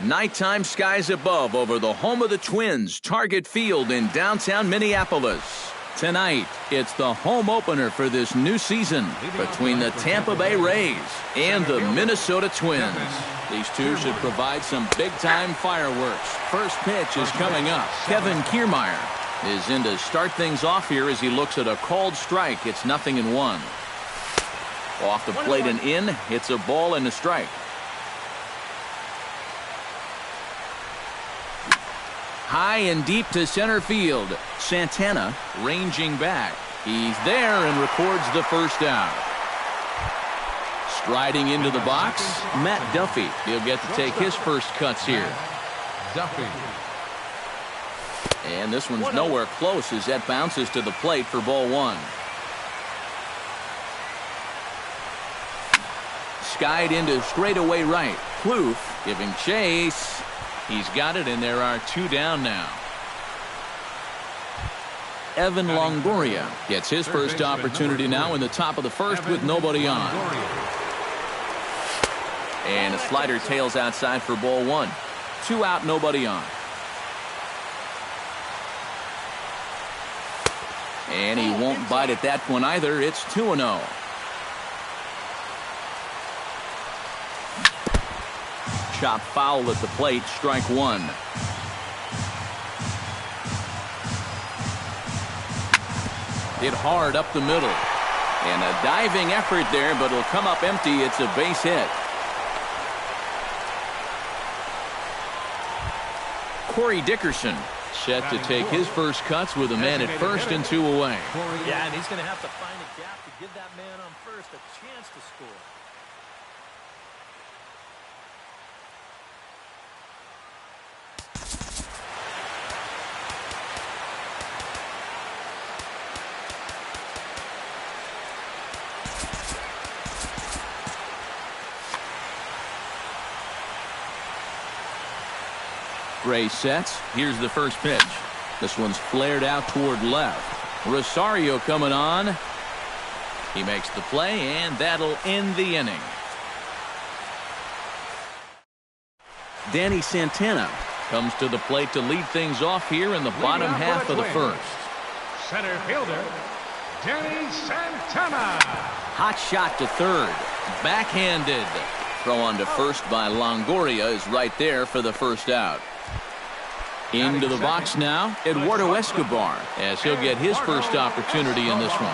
Nighttime skies above over the home of the Twins, Target Field in downtown Minneapolis. Tonight, it's the home opener for this new season between the Tampa Bay Rays and the Minnesota Twins. These two should provide some big-time fireworks. First pitch is coming up. Kevin Kiermaier is in to start things off here as he looks at a called strike. It's 0-1. Off the plate and in, it's a ball and a strike. High and deep to center field. Santana ranging back. He's there and records the first out. Striding into the box, Matt Duffy. He'll get to take his first cuts here. Duffy. And this one's nowhere close as that bounces to the plate for ball one. Skied into straightaway right. Plouffe giving chase. He's got it, and there are two down now. Evan Longoria gets his first opportunity now in the top of the first with nobody on. And a slider tails outside for ball one. 2 out, nobody on. And he won't bite at that one either. It's 2-0. Chop foul at the plate, strike one. Hit hard up the middle. And a diving effort there, but it'll come up empty. It's a base hit. Corey Dickerson set to take his first cuts with a man at first and 2 away. Yeah, and he's going to have to find a gap to give that man on first a chance to score. Ray sets. Here's the first pitch. This one's flared out toward left. Rosario coming on. He makes the play, and that'll end the inning. Danny Santana comes to the plate to lead things off here in the bottom half of the first. Center fielder, Danny Santana. Hot shot to third. Backhanded. Throw on to first by Longoria is right there for the first out. Into the box now, Eduardo Escobar, as he'll get his first opportunity in this one.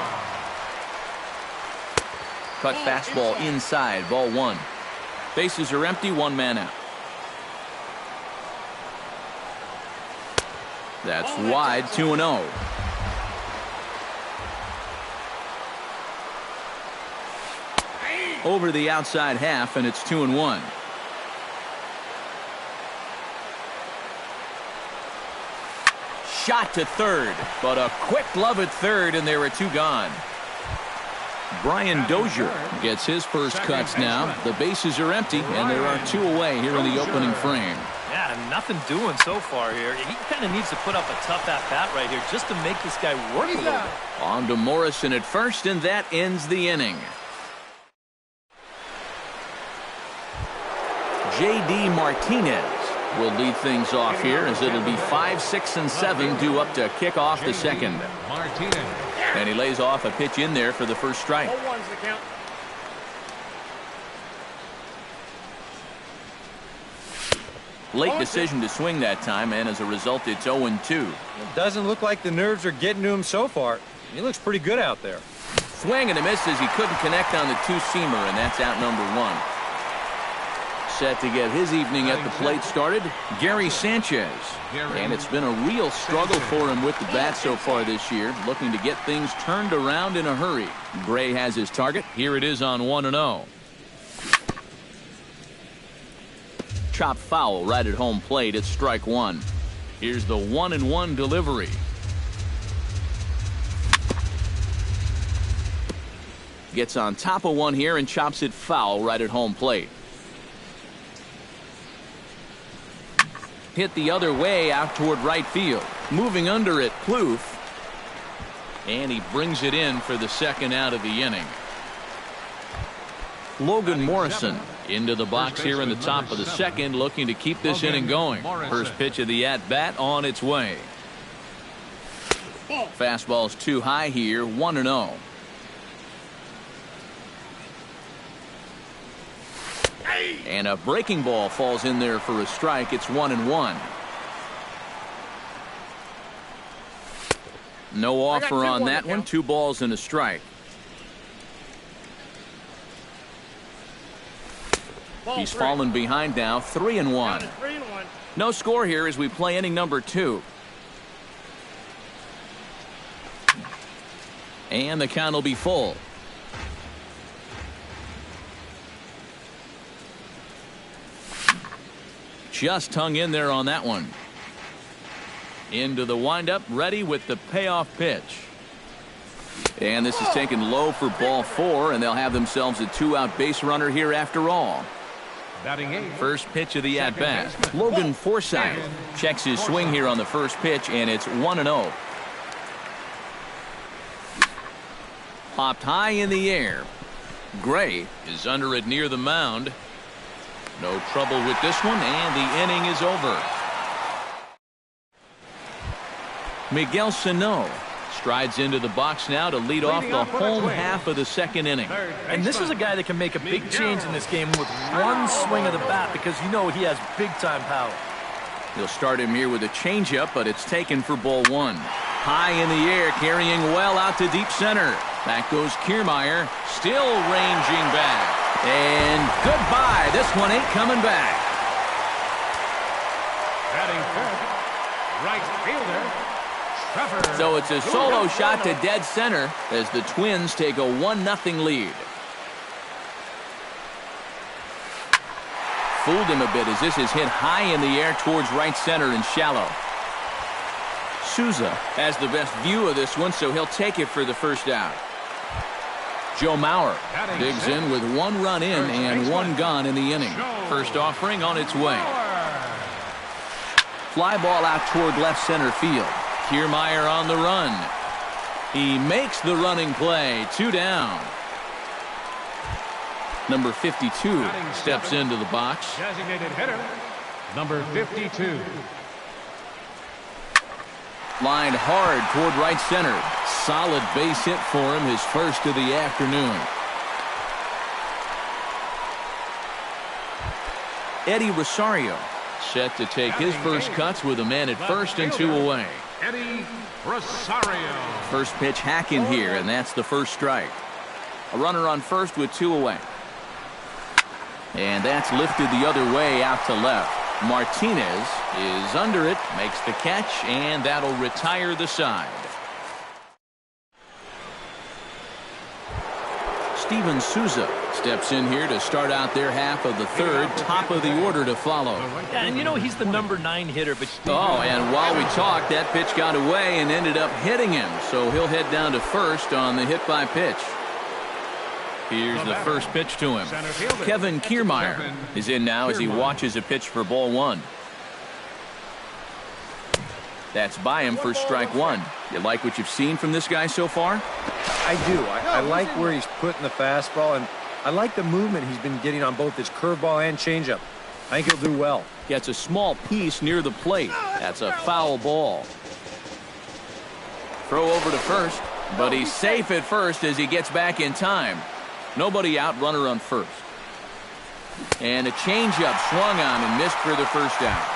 Cut fastball inside, ball one. Bases are empty, 1 man out. That's wide, 2-0. Over the outside half, and it's 2-1. Shot to third, but a quick glove at third, and there are 2 gone. Brian Dozier gets his first cuts now. The bases are empty, and there are 2 away here in the opening frame. Yeah, nothing doing so far here. He kind of needs to put up a tough at-bat right here just to make this guy work a little bit. On to Morrison at first, and that ends the inning. J.D. Martinez will lead things off here as it'll be 5, 6, and 7 due up to kick off the second. And he lays off a pitch in there for the first strike. Late decision to swing that time, and as a result, it's 0-2. It doesn't look like the nerves are getting to him so far. He looks pretty good out there. Swing and a miss as he couldn't connect on the 2-seamer, and that's out number 1. Set to get his evening at the plate started, Gary Sanchez. And it's been a real struggle for him with the bat so far this year, looking to get things turned around in a hurry. Gray has his target. Here it is on 1-0. Chop foul right at home plate. It's strike one. Here's the 1-1 delivery. Gets on top of one here and chops it foul right at home plate. Hit the other way out toward right field. Moving under it, Plouffe. And he brings it in for the second out of the inning. Logan Morrison into the box here in the top of the second, looking to keep this inning going. First pitch of the at-bat on its way. Fastball's too high here, 1-0. And a breaking ball falls in there for a strike. It's 1-1. No offer on that one. 2 balls and a strike. He's fallen behind now, 3-1. No score here as we play inning number 2. And the count will be full. Just hung in there on that one. Into the windup, ready with the payoff pitch. And this is taken low for ball 4, and they'll have themselves a 2-out base runner here after all. First pitch of the at-bat. Logan Forsythe checks his swing here on the first pitch, and it's 1-0. Popped high in the air. Gray is under it near the mound. No trouble with this one, and the inning is over. Miguel Sano strides into the box now to lead off the home half of the second inning. And this is a guy that can make a big change in this game with one swing of the bat, because you know he has big-time power. He'll start him here with a changeup, but it's taken for ball 1. High in the air, carrying well out to deep center. Back goes Kiermaier, still ranging back. And goodbye. This one ain't coming back. Batting fifth, right fielder, Trevor. So it's a solo shot to dead center as the Twins take a 1-0 lead. Fooled him a bit as this is hit high in the air towards right center and shallow. Souza has the best view of this one, so he'll take it for the first out. Joe Mauer digs in with 1 run in and 1 gone in the inning. First offering on its way. Fly ball out toward left center field. Kiermaier on the run. He makes the running play. 2 down. Number 52 steps into the box. Designated hitter, number 52. Lined hard toward right center. Solid base hit for him, his first of the afternoon. Eddie Rosario set to take his first cuts with a man at first and 2 away. Eddie Rosario. First pitch hacking here, and that's the first strike. A runner on first with 2 away. And that's lifted the other way out to left. Martinez is under it, makes the catch, and that'll retire the side. Steven Souza steps in here to start out their half of the third. Top of the order to follow. Yeah, and you know he's the number 9 hitter. But and while we talked, that pitch got away and ended up hitting him. So he'll head down to first on the hit by pitch. Here's the first pitch to him. Kevin Kiermaier is in now as he watches a pitch for ball 1. That's by him for strike 1. You like what you've seen from this guy so far? I do. I like where he's putting the fastball, and I like the movement he's been getting on both his curveball and changeup. I think he'll do well. Gets a small piece near the plate. That's a foul ball. Throw over to first, but he's safe at first as he gets back in time. Nobody out, runner on first. And a changeup swung on and missed for the first out.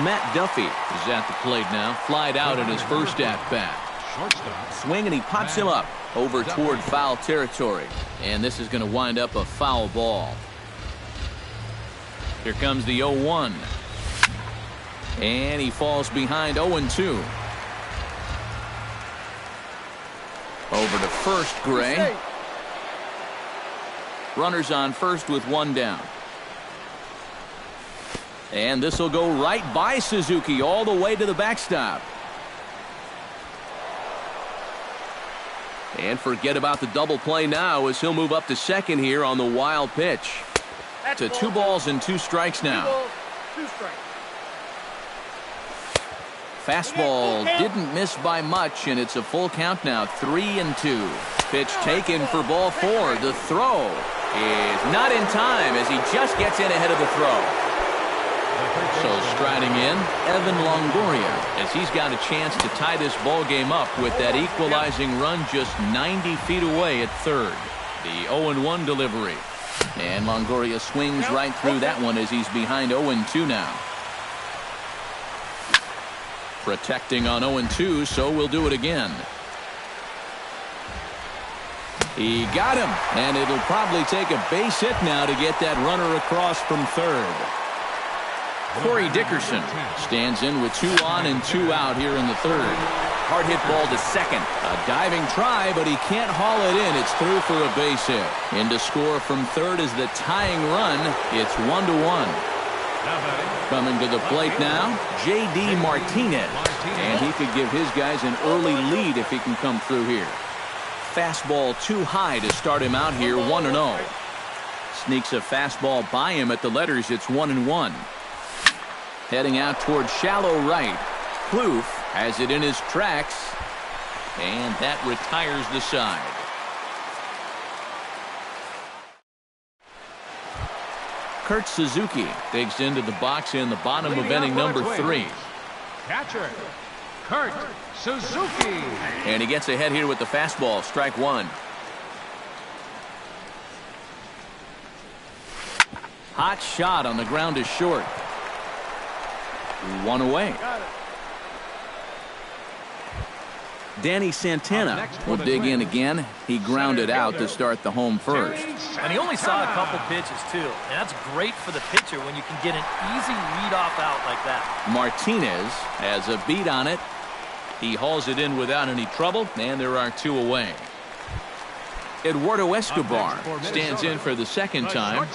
Matt Duffy is at the plate now. Flied out in his first at-bat. Swing and he pops him up over toward foul territory. And this is going to wind up a foul ball. Here comes the 0-1. And he falls behind 0-2. Over to first, Gray. Runners on first with 1 down. And this will go right by Suzuki all the way to the backstop. And forget about the double play now as he'll move up to second here on the wild pitch. To 2 balls and 2 strikes now. Fastball didn't miss by much, and it's a full count now, 3-2. Pitch taken for ball 4. The throw is not in time as he just gets in ahead of the throw. So striding in, Evan Longoria, as he's got a chance to tie this ball game up with that equalizing run just 90 feet away at third. The 0-1 delivery. And Longoria swings right through that one as he's behind 0-2 now. Protecting on 0-2, so we'll do it again. He got him, and it'll probably take a base hit now to get that runner across from third. Corey Dickerson stands in with 2 on and 2 out here in the third. Hard hit ball to second. A diving try, but he can't haul it in. It's through for a base hit. In to score from third is the tying run. It's 1-1. Coming to the plate now, J.D. Martinez. And he could give his guys an early lead if he can come through here. Fastball too high to start him out here, 1-0. Sneaks a fastball by him at the letters. It's 1-1. Heading out toward shallow right. Kloof has it in his tracks, and that retires the side. Kurt Suzuki digs into the box in the bottom of inning number 3. Catcher, Kurt Suzuki. And he gets ahead here with the fastball, strike 1. Hot shot on the ground is short. 1 away. Danny Santana will dig in again. He grounded out to start the home first. And he only saw a couple pitches, too. And that's great for the pitcher when you can get an easy leadoff out like that. Martinez has a beat on it. He hauls it in without any trouble, and there are 2 away. Eduardo Escobar stands in for the second time.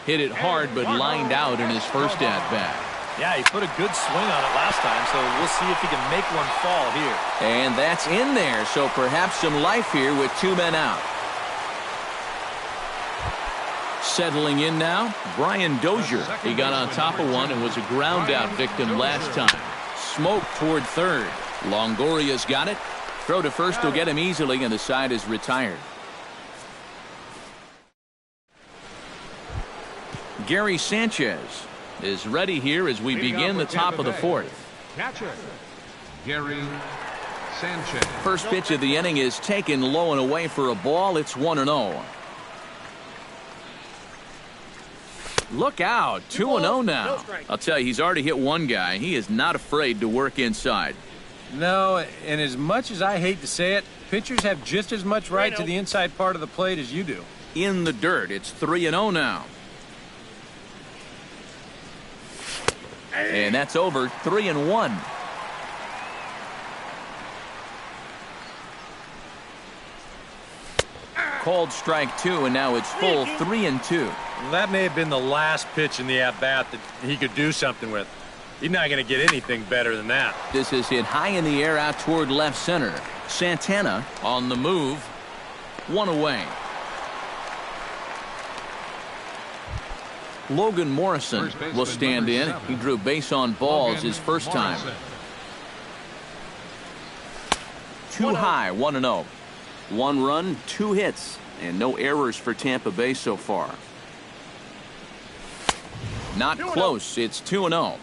Hit it hard, but lined out in his first at-bat. Yeah, he put a good swing on it last time, so we'll see if he can make one fall here. And that's in there, so perhaps some life here with 2 men out. Settling in now, Brian Dozier. He got on top of one and was a ground-out victim last time. Smoke toward third. Longoria's got it. Throw to first will get him easily, and the side is retired. Gary Sanchez is ready here as we begin the top of the 4th. Catcher, Gary Sanchez. First pitch of the inning is taken low and away for a ball. It's 1-0. Look out, 2-0 now. I'll tell you, he's already hit one guy. He is not afraid to work inside. No, and as much as I hate to say it, pitchers have just as much right to the inside part of the plate as you do. In the dirt, it's 3-0 now. And that's over. 3-1. Called strike 2, and now it's full 3-2. Well, that may have been the last pitch in the at-bat that he could do something with. He's not going to get anything better than that. This is hit high in the air out toward left center. Santana on the move. 1 away. Logan Morrison will stand in. He drew base on balls his first time. Too high, 1-0. 1 run, 2 hits, and no errors for Tampa Bay so far. Not close. It's 2-0.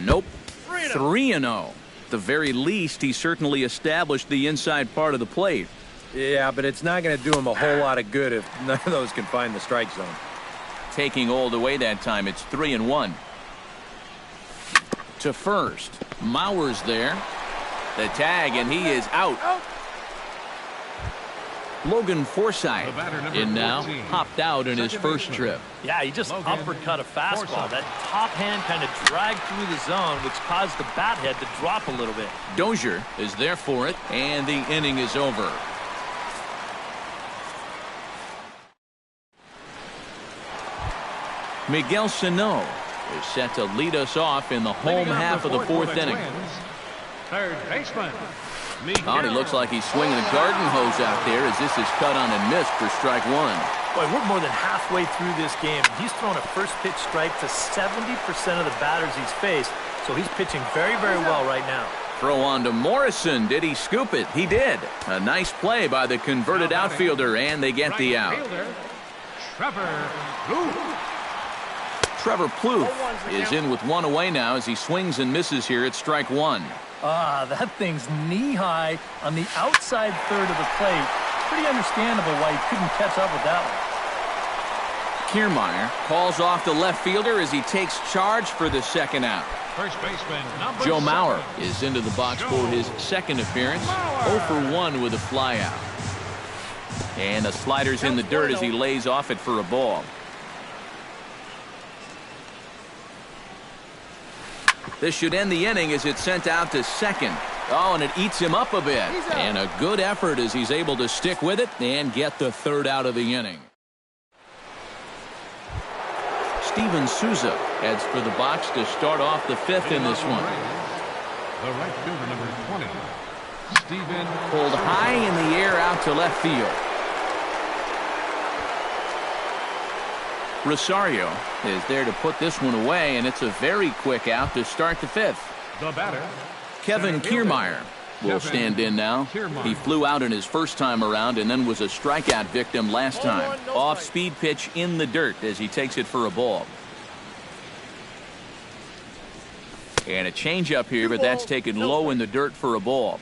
Nope. 3-0. At the very least, he certainly established the inside part of the plate. Yeah, but it's not going to do him a whole lot of good if none of those can find the strike zone. Taking Old away that time, it's 3-1. To first. Mauer's there. The tag, and he is out. Logan Forsythe in now, hopped out in his first trip. Yeah, he just uppercut a fastball. That top hand kind of dragged through the zone, which caused the bat head to drop a little bit. Dozier is there for it, and the inning is over. Miguel Sano is set to lead us off in the home half of the 4th inning. Third baseman. Oh, he looks like he's swinging a garden hose out there as this is cut on and missed for strike 1. Boy, we're more than halfway through this game. He's thrown a first pitch strike to 70% of the batters he's faced, so he's pitching very, very well right now. Throw on to Morrison. Did he scoop it? He did. A nice play by the converted outfielder, and they get the out. Trevor Plouffe is in with one away now as he swings and misses here at strike one. That thing's knee-high on the outside third of the plate. Pretty understandable why he couldn't catch up with that one. Kiermaier calls off the left fielder as he takes charge for the second out. First baseman, number Joe Mauer 7. is into the box for his second appearance. 0 for 1 with a flyout. And the slider's in the dirt as he lays off it for a ball. This should end the inning as it's sent out to second. Oh, and it eats him up a bit. And a good effort as he's able to stick with it and get the third out of the inning. Steven Souza heads for the box to start off the fifth in this one. The right fielder, number 20, Steven. Pulled high in the air out to left field. Rosario is there to put this one away, and it's a very quick out to start the fifth. The batter, Kevin Kiermaier will stand in now. He flew out in his first time around and then was a strikeout victim last time. Off-speed pitch in the dirt as he takes it for a ball. And a changeup here, but that's taken low in the dirt for a ball.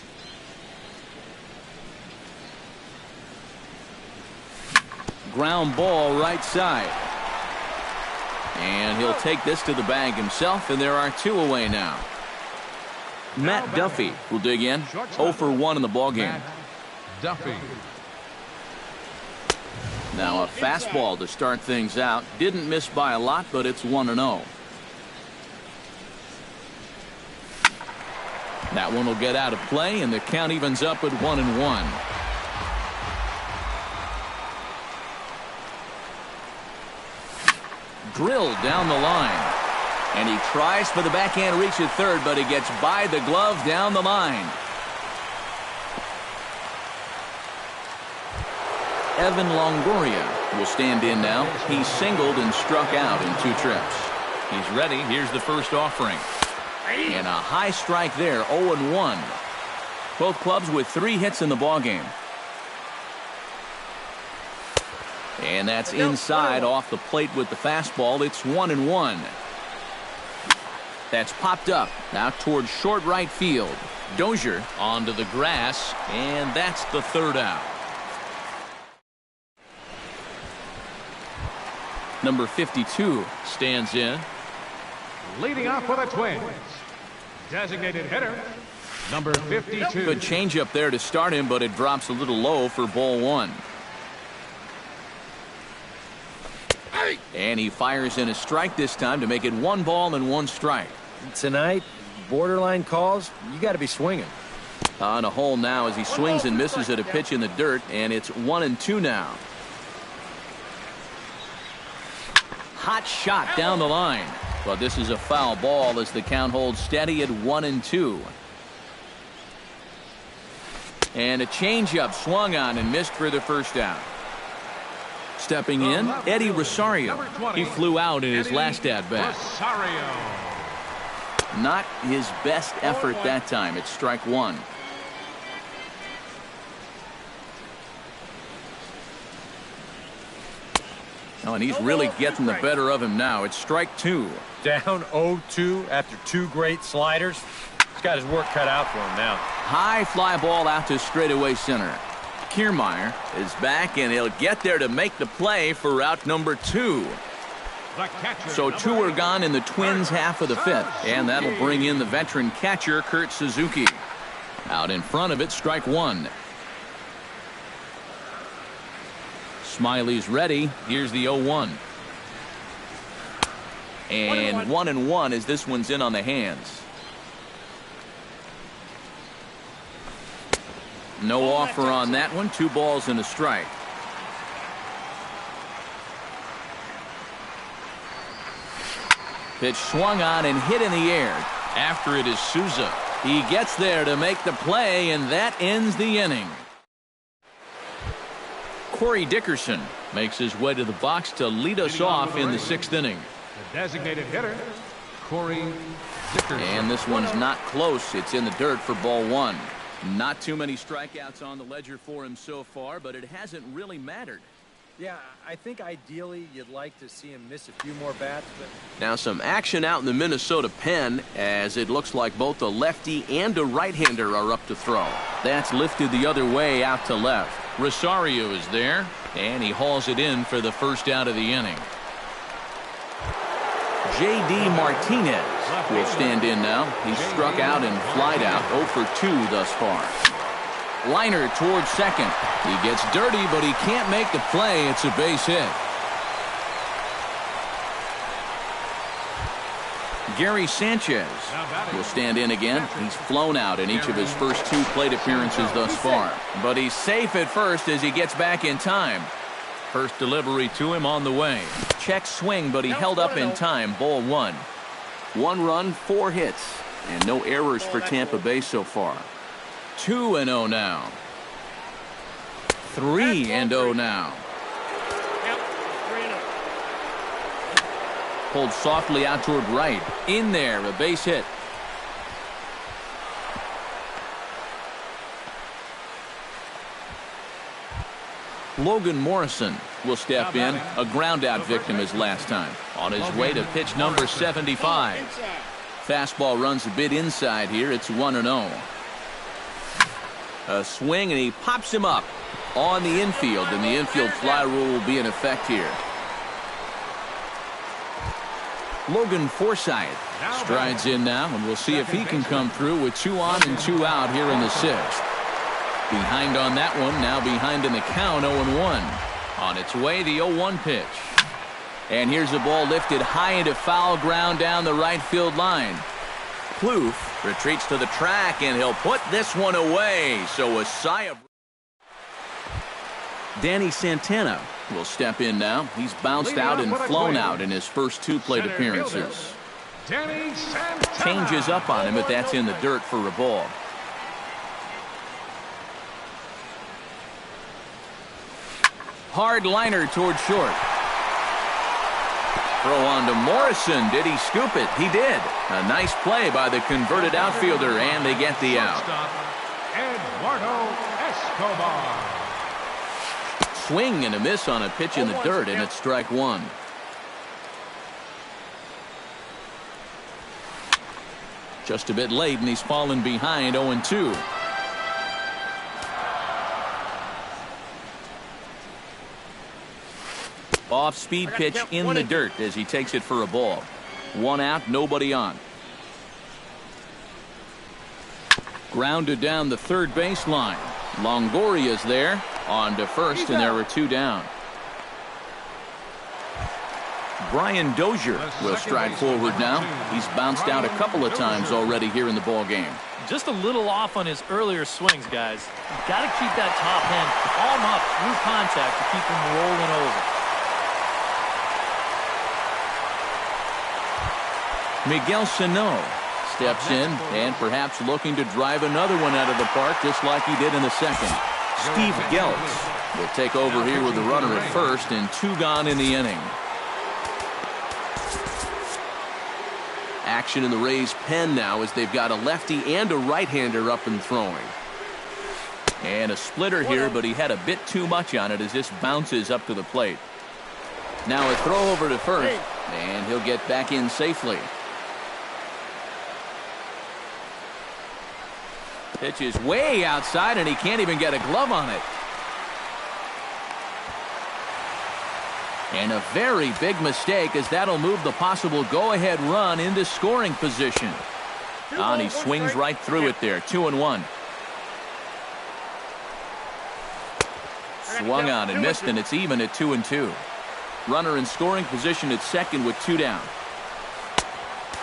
Ground ball right side. And he'll take this to the bag himself, and there are two away now. Matt Duffy will dig in. 0 for 1 in the ballgame. Duffy. Now a fastball to start things out. Didn't miss by a lot, but it's 1-0. That one will get out of play, and the count evens up at 1-1. Drilled down the line. And he tries for the backhand reach at third, but he gets by the glove down the line. Evan Longoria will stand in now. He singled and struck out in 2 trips. He's ready. Here's the first offering. And a high strike there, 0-1. Both clubs with 3 hits in the ballgame. And that's inside off the plate with the fastball. It's 1-1. That's popped up now towards short right field. Dozier onto the grass, and that's the third out. Number 52 stands in. Leading off for the Twins, designated hitter, number 52. Good changeup there to start him, but it drops a little low for ball 1. And he fires in a strike this time to make it 1 ball and 1 strike. Tonight, borderline calls, you got to be swinging. On a hole now as he swings and misses at a pitch in the dirt, and it's 1-2 now. Hot shot down the line, but this is a foul ball as the count holds steady at 1-2. And a changeup swung on and missed for the first out. Stepping in, Eddie Rosario. He flew out in his last at-bat. Not his best effort that time. It's strike 1. Oh, and he's really getting the better of him now. It's strike 2. Down 0-2 after 2 great sliders. He's got his work cut out for him now. High fly ball out to straightaway center. Kiermaier is back, and he'll get there to make the play for out number 2. So 2 are gone in the Twins' half of the fifth, and that'll bring in the veteran catcher, Kurt Suzuki. Out in front of it, strike 1. Smiley's ready. Here's the 0-1. And 1-1 as this one's in on the hands. No offer on that one. 2 balls and a strike. Pitch swung on and hit in the air. After it is Souza. He gets there to make the play, and that ends the inning. Corey Dickerson makes his way to the box to lead us off in the 6th inning. The designated hitter, Corey And this one's not close. It's in the dirt for ball one. Not too many strikeouts on the ledger for him so far, but it hasn't really mattered. Yeah, I think ideally you'd like to see him miss a few more bats, but Now some action out in the Minnesota pen, as it looks like both a lefty and a right-hander are up to throw. That's lifted the other way out to left. Rosario is there, and he hauls it in for the first out of the inning. J.D. Martinez will stand in now. He's struck out and flied out, 0 for 2 thus far. Liner towards second. He gets dirty, but he can't make the play. It's a base hit. Gary Sanchez will stand in again. He's flown out in each of his first 2 plate appearances thus far. But he's safe at first as he gets back in time. First delivery to him on the way. Check swing, but he held up in time. Ball 1. 1 run, 4 hits, and no errors for Tampa Bay so far. 2-0 now. 3-0 now. Pulled softly out toward right. In there, a base hit. Logan Morrison will step in. A ground out victim his last time. On his way to pitch number 75. Fastball runs a bit inside here. It's 1-0. A swing, and he pops him up on the infield, and the infield fly rule will be in effect here. Logan Forsythe strides in now, and we'll see if he can come through with 2 on and 2 out here in the 6th. Behind on that one, now behind in the count, 0-1. On its way, the 0-1 pitch. And here's a ball lifted high into foul ground down the right field line. Plouffe retreats to the track, and he'll put this one away. So a sigh of... Danny Santana will step in now. He's bounced out and flown out in his first 2 plate appearances. Changes up on him, but that's in the dirt for a ball. Hard liner toward short. Throw on to Morrison. Did he scoop it? He did. A nice play by the converted outfielder, and they get the out. Eduardo Escobar. Swing and a miss on a pitch in the dirt, and it's strike 1. Just a bit late, and he's fallen behind 0-2. Off-speed pitch in the dirt as he takes it for a ball. 1 out, nobody on. Grounded down the third baseline. Longoria's there. On to first, and there are 2 down. Brian Dozier will stride forward now. He's bounced out a couple of times already here in the ball game. Just a little off on his earlier swings, guys. You've got to keep that top hand palm up through contact to keep him rolling over. Miguel Sano steps in and perhaps looking to drive another one out of the park just like he did in the second. Steve Geltz will take over here with the runner at first, and 2 gone in the inning. Action in the Rays pen now as they've got a lefty and a right-hander up and throwing. And a splitter here, but he had a bit too much on it as this bounces up to the plate. Now a throw over to first, and he'll get back in safely. Pitch is way outside, and he can't even get a glove on it. And a very big mistake, as that'll move the possible go-ahead run into scoring position. And he swings right through it there. 2-1. Swung on and missed, and it's even at 2-2. Runner in scoring position at second with 2 down.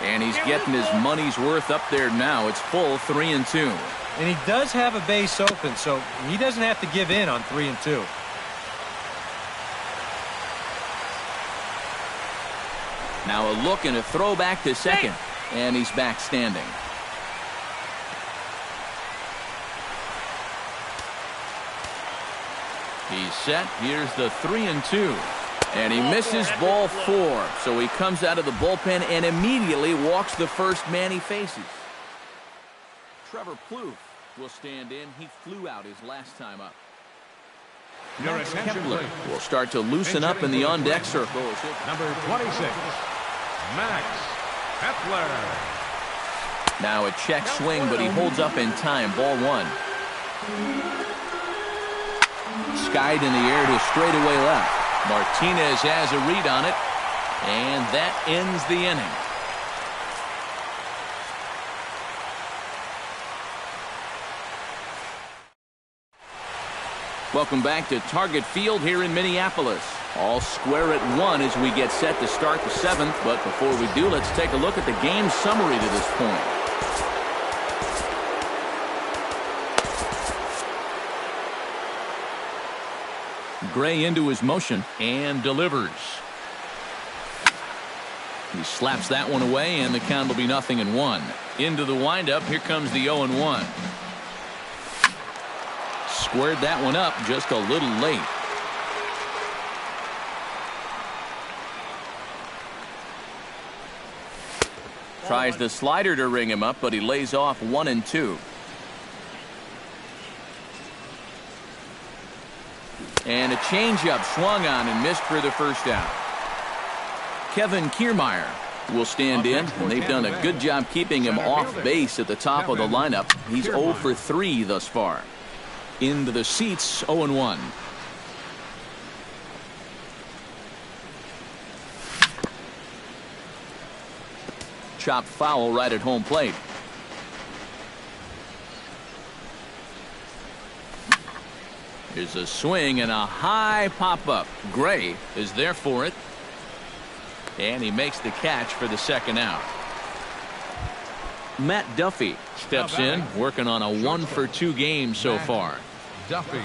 And he's getting his money's worth up there now. It's full 3-2. and he does have a base open, so he doesn't have to give in on 3-2. Now a look and a throw back to second, and he's back standing. He's set. Here's the 3-2. And he misses ball 4. So he comes out of the bullpen and immediately walks the first man he faces. Trevor Plouffe will stand in. He flew out his last time up. Your Max attention, Kepler please. will start to loosen up in the on-deck circle. Number 26, Max Kepler. Now a check swing, but he holds up in time. Ball 1. Skied in the air to straightaway left. Martinez has a read on it, and that ends the inning. Welcome back to Target Field here in Minneapolis. All square at 1 as we get set to start the 7th. But before we do, let's take a look at the game summary to this point. Gray into his motion and delivers. He slaps that one away, and the count will be 0-1. Into the windup, here comes the 0-1. Squared that one up just a little late. Tries the slider to ring him up, but he lays off 1-2. And a changeup swung on and missed for the first out. Kevin Kiermaier will stand in, and they've done a good job keeping him off base at the top of the lineup. He's 0 for 3 thus far. Into the seats, 0-1. Chopped foul right at home plate. Here's a swing and a high pop-up. Gray is there for it. And he makes the catch for the second out. Matt Duffy steps in, working on a 1 for 2 game so far. Duffy.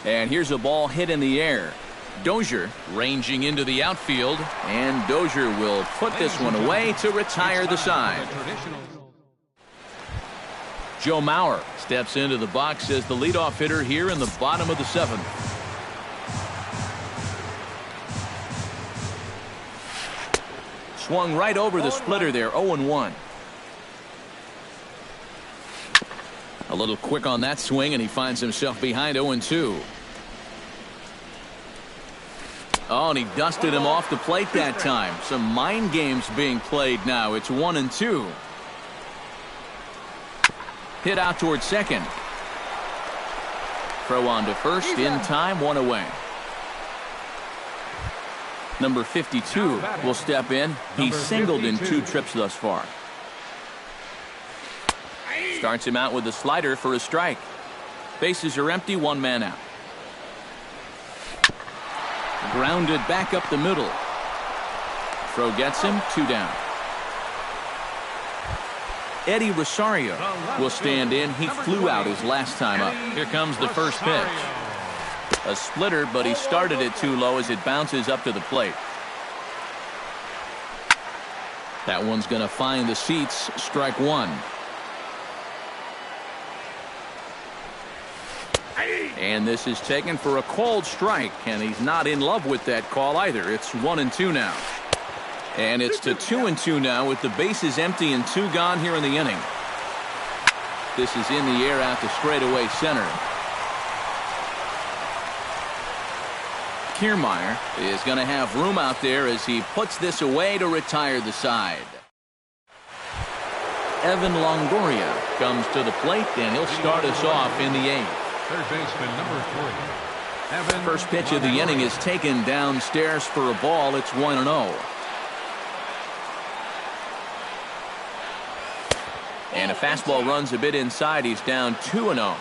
And here's a ball hit in the air. Dozier ranging into the outfield, and Dozier will put this one away to retire the side. Joe Mauer steps into the box as the leadoff hitter here in the bottom of the 7th. Swung right over the splitter there, 0-1. A little quick on that swing, and he finds himself behind 0-2. Oh, and he dusted him off the plate that time. Some mind games being played now. It's 1-2. Hit out towards second. Throw on to first in time, 1 away. Number 52 will step in. He's singled in 2 trips thus far. Starts him out with a slider for a strike. Bases are empty, 1 man out. Grounded back up the middle. Throw gets him, 2 down. Eddie Rosario will stand in. He flew out his last time up. Here comes the first pitch. A splitter, but he started it too low as it bounces up to the plate. That one's going to find the seats. Strike 1. And this is taken for a called strike, and he's not in love with that call either. It's 1-2 now. And it's to 2-2 now with the bases empty and 2 gone here in the inning. This is in the air out to straightaway center. Kiermaier is going to have room out there as he puts this away to retire the side. Evan Longoria comes to the plate, and he'll start us off in the 8th. Third baseman, number 3. Evan First pitch of the inning is taken downstairs for a ball. It's 1-0. And a fastball runs a bit inside. He's down 2-0.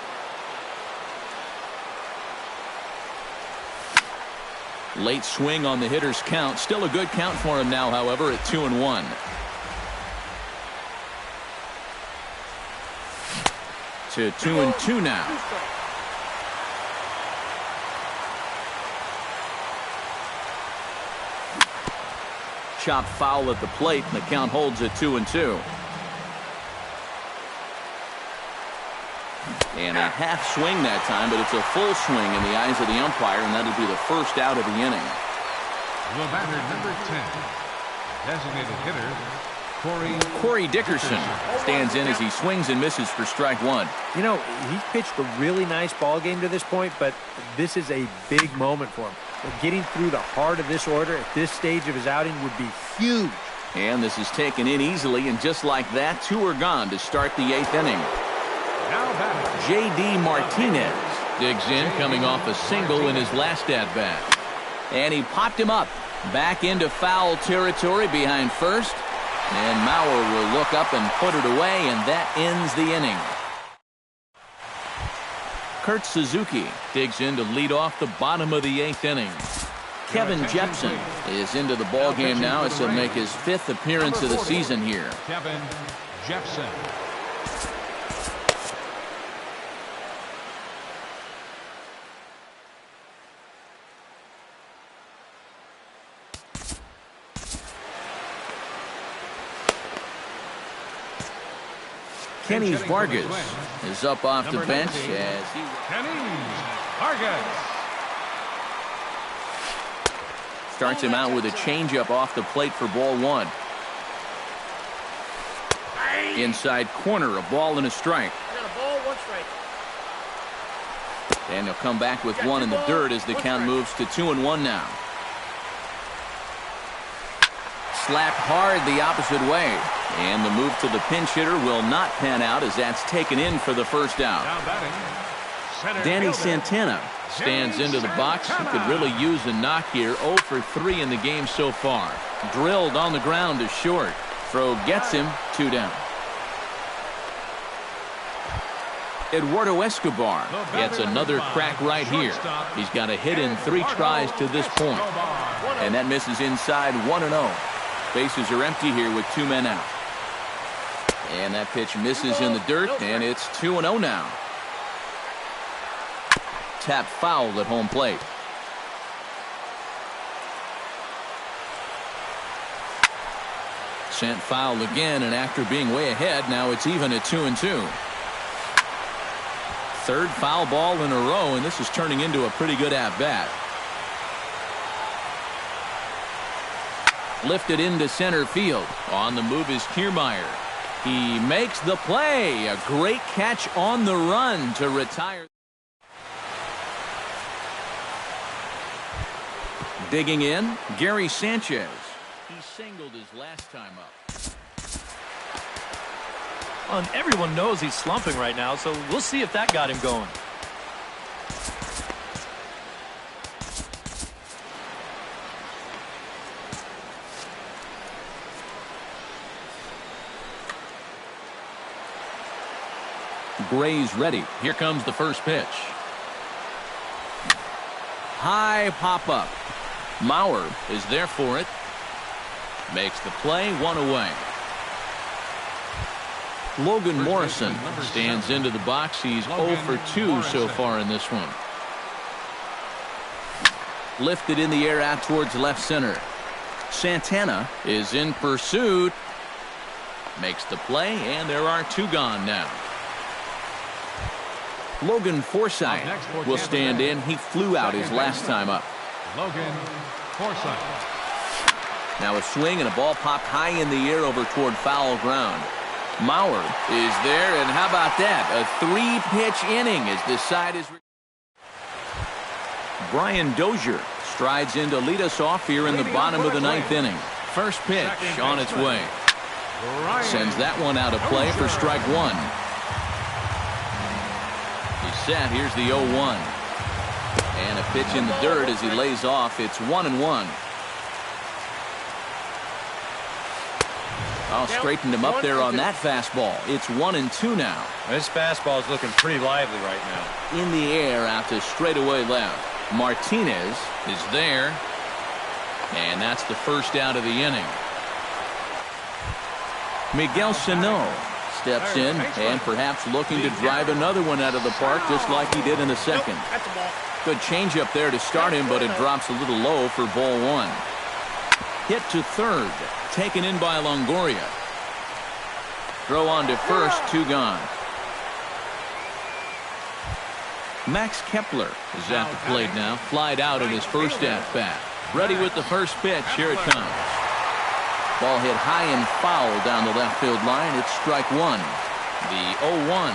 Late swing on the hitter's count. Still a good count for him now, however, at 2-1. To 2-2 now. Chopped foul at the plate, and the count holds at 2-2. And a half swing that time, but it's a full swing in the eyes of the umpire, and that'll be the first out of the inning. The batter, number 10, designated hitter, Corey Dickerson stands in as he swings and misses for strike one. You know, he's pitched a really nice ball game to this point, but this is a big moment for him. Getting through the heart of this order at this stage of his outing would be huge. And this is taken in easily, and just like that, two are gone to start the eighth inning. J.D. Martinez digs in, coming off a single in his last at-bat. And he popped him up. Back into foul territory behind first. And Mauer will look up and put it away, and that ends the inning. Kurt Suzuki digs in to lead off the bottom of the eighth inning. Kevin Jepson is into the ball game now as he'll make his fifth appearance of the season here. Kevin Jepson. Kenny Vargas is up off the bench as he... Kenny Vargas starts him out with a changeup off the plate for ball one. Inside corner, a ball and a strike. And he'll come back with one in the dirt as the count moves to 2-1 now. Slapped hard the opposite way. And the move to the pinch hitter will not pan out as that's taken in for the first out. Danny Santana stands into the box. He could really use a knock here. 0 for 3 in the game so far. Drilled on the ground to short. Throw gets him, 2 down. Eduardo Escobar gets another crack right here. He's got a hit in 3 tries to this point. And that misses inside 1-0. Bases are empty here with 2 men out. And that pitch misses in the dirt, and it's 2-0 now. Tap foul at home plate. Sent foul again, and after being way ahead, now it's even at 2-2. Third foul ball in a row, and this is turning into a pretty good at-bat. Lifted into center field. On the move is Kiermaier. He makes the play. A great catch on the run to retire. Digging in, Gary Sanchez. He singled his last time up. And everyone knows he's slumping right now, so we'll see if that got him going. Gray's ready. Here comes the first pitch. High pop-up. Mauer is there for it. Makes the play, 1 away. Logan Morrison stands into the box. He's 0 for 2 so far in this one. Lifted in the air out towards left center. Santana is in pursuit. Makes the play, and there are 2 gone now. Logan Forsythe will stand in. He flew out his last time up. Logan Forsythe. Now a swing and a ball popped high in the air over toward foul ground. Mauer is there, and how about that? A 3-pitch inning as this side is... Brian Dozier strides in to lead us off here in the bottom of the 9th inning. First pitch on its way. Sends that one out of play for strike 1. Set. Here's the 0-1. And a pitch in the dirt as he lays off. It's 1-1. Oh, straightened him up there on that fastball. It's 1-2 now. This fastball is looking pretty lively right now. In the air out to straightaway left. Martinez is there. And that's the first out of the inning. Miguel Sano steps in and perhaps looking to drive another one out of the park just like he did in the second. Good changeup there to start him, but it drops a little low for ball 1. Hit to third, taken in by Longoria. Throw on to first, 2 gone. Max Kepler is at the plate now. Flied out in his first at-bat. Ready with the first pitch. Here it comes. Ball hit high and foul down the left field line. It's strike one. The 0-1.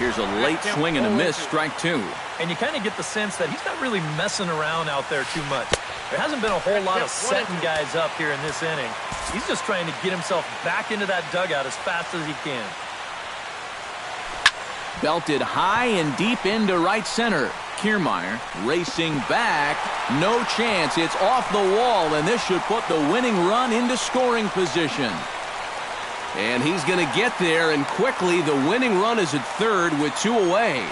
Here's a late swing and a miss. Strike two. And you kind of get the sense that he's not really messing around out there too much. There hasn't been a whole lot of setting guys up here in this inning. He's just trying to get himself back into that dugout as fast as he can. Belted high and deep into right center. Kiermaier racing back. No chance. It's off the wall, and this should put the winning run into scoring position. And he's going to get there, and quickly the winning run is at third with two away.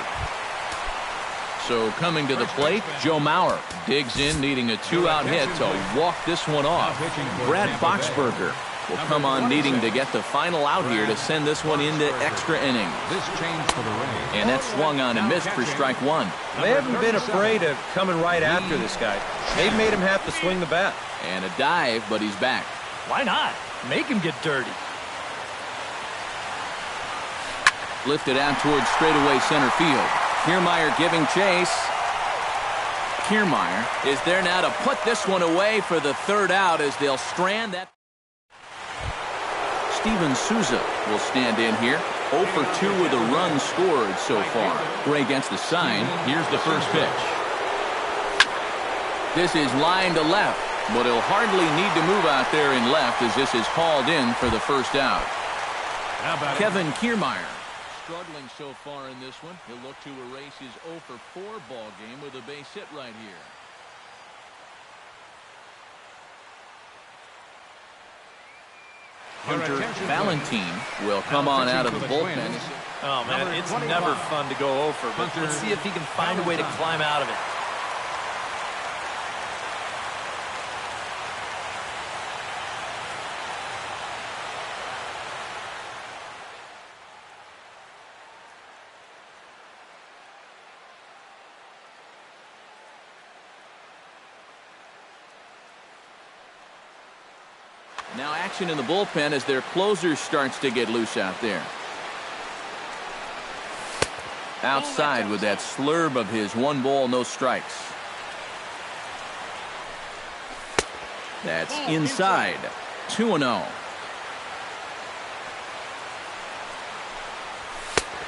So coming to the plate, Joe Mauer digs in, needing a two-out hit to walk this one off. Brad Boxberger will come on needing to get the final out here to send this one into extra innings. And that swung on and missed for strike one. They haven't been afraid of coming right after this guy. They've made him have to swing the bat. And a dive, but he's back. Why not? Make him get dirty. Lifted out towards straightaway center field. Kiermaier giving chase. Kiermaier is there now to put this one away for the third out as they'll strand that. Steven Souza will stand in here. 0 for 2 with a run scored so far. Gray against the sign. Here's the first pitch. This is line to left, but he'll hardly need to move out there in left as this is hauled in for the first out. Kevin Kiermaier struggling so far in this one. He'll look to erase his 0 for 4 ball game with a base hit right here. Hunter Valentine will come on out of the bullpen. Oh, man, it's never fun to go over, but let's see if he can find a way to climb out of it. Now action in the bullpen as their closer starts to get loose out there. Outside with that slurve of his, 1 ball, no strikes. That's inside. 2-0.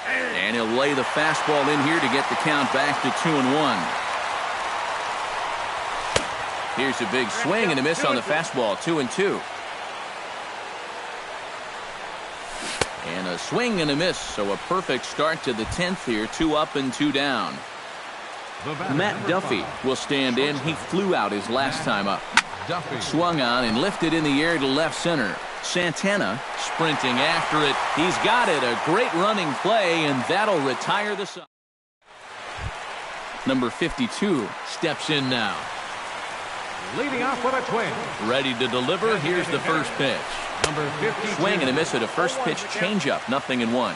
And he'll lay the fastball in here to get the count back to 2-1. Here's a big swing and a miss on the fastball. 2-2. And a swing and a miss, so a perfect start to the 10th here. 2 up and 2 down. Matt Duffy will stand in. He flew out his last time up. Swung on and lifted in the air to left center. Santana sprinting after it. He's got it. A great running play, and that'll retire the side. Number 52 steps in now. Leading off for the Twins. Ready to deliver. Here's the first pitch. Number 52. Swing and a miss at a first pitch changeup. 0-1.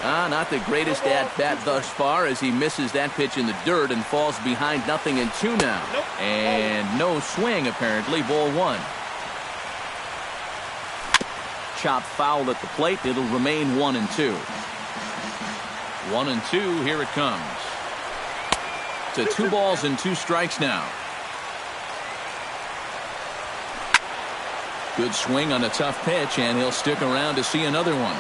Not the greatest at-bat thus far as he misses that pitch in the dirt and falls behind 0-2 now. And no swing apparently. Ball 1. Chop foul at the plate. It'll remain 1-2. 1-2. Here it comes. To 2 balls and 2 strikes now. Good swing on a tough pitch, and he'll stick around to see another one.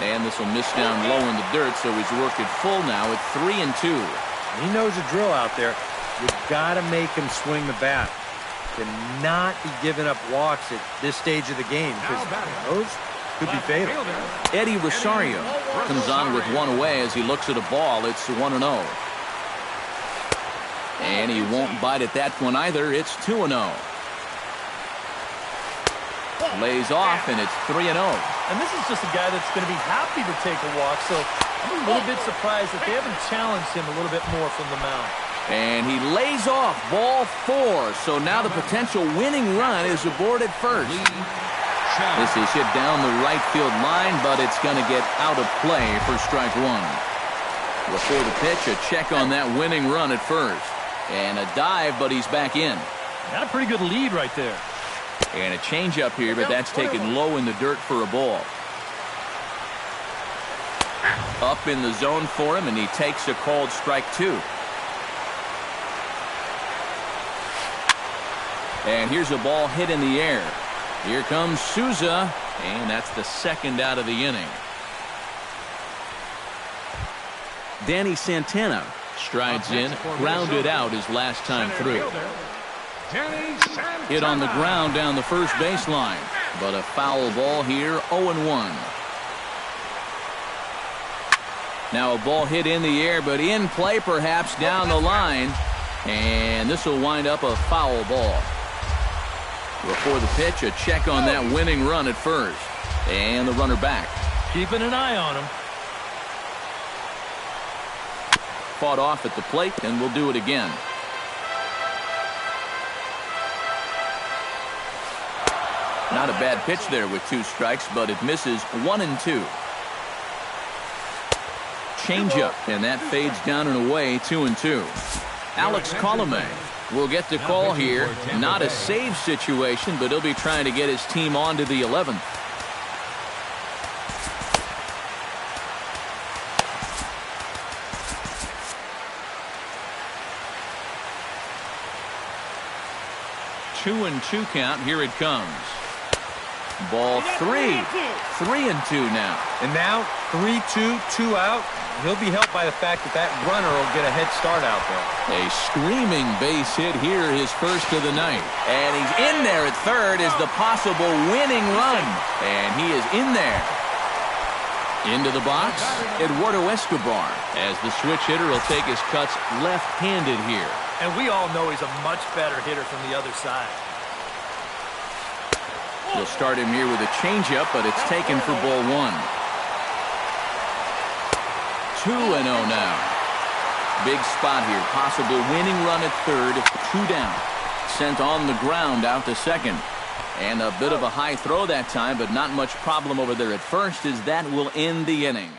And this will miss down low in the dirt, so he's worked it full now at 3-2. He knows the drill out there. You've got to make him swing the bat. Cannot be giving up walks at this stage of the game, because those could be fatal. Eddie Rosario comes on with 1 away as he looks at a ball. It's 1-0. And he won't bite at that one either. It's 2-0. Lays off, and it's 3-0. And this is just a guy that's going to be happy to take a walk, so I'm a little bit surprised that they haven't challenged him a little bit more from the mound. And he lays off. Ball 4. So now the potential winning run is aboard at first. This is hit down the right field line, but it's going to get out of play for strike 1. Before the pitch, a check on that winning run at first. And a dive, but he's back in. Got a pretty good lead right there. And a changeup here, but that's taken low in the dirt for a ball. Up in the zone for him, and he takes a called strike 2. And here's a ball hit in the air. Here comes Souza, and that's the second out of the inning. Danny Santana strides in, grounded out his last time through. Hit on the ground down the first baseline, but a foul ball here, 0-1. Now a ball hit in the air, but in play perhaps down the line, and this will wind up a foul ball. Before the pitch, a check on that winning run at first, and the runner back. Keeping an eye on him. Fought off at the plate, and we'll do it again. Not a bad pitch there with 2 strikes, but it misses 1-2. Changeup, and that fades down and away, 2-2. Alex Colomé will get the call here. Not a save situation, but he'll be trying to get his team on to the 11th. Two and 2 count. Here it comes. Ball 3. 3-2 now. And now 3-2, 2 out. He'll be helped by the fact that that runner will get a head start out there. A screaming base hit here, his first of the night. And he's in there at third is the possible winning run. And he is in there. Into the box, Eduardo Escobar, as the switch hitter will take his cuts left-handed here. And we all know he's a much better hitter from the other side. They'll start him here with a changeup, but it's taken for ball 1. 2-0 now. Big spot here. Possible winning run at third. 2 down. Sent on the ground out to second. And a bit of a high throw that time, but not much problem over there at first, as that will end the inning.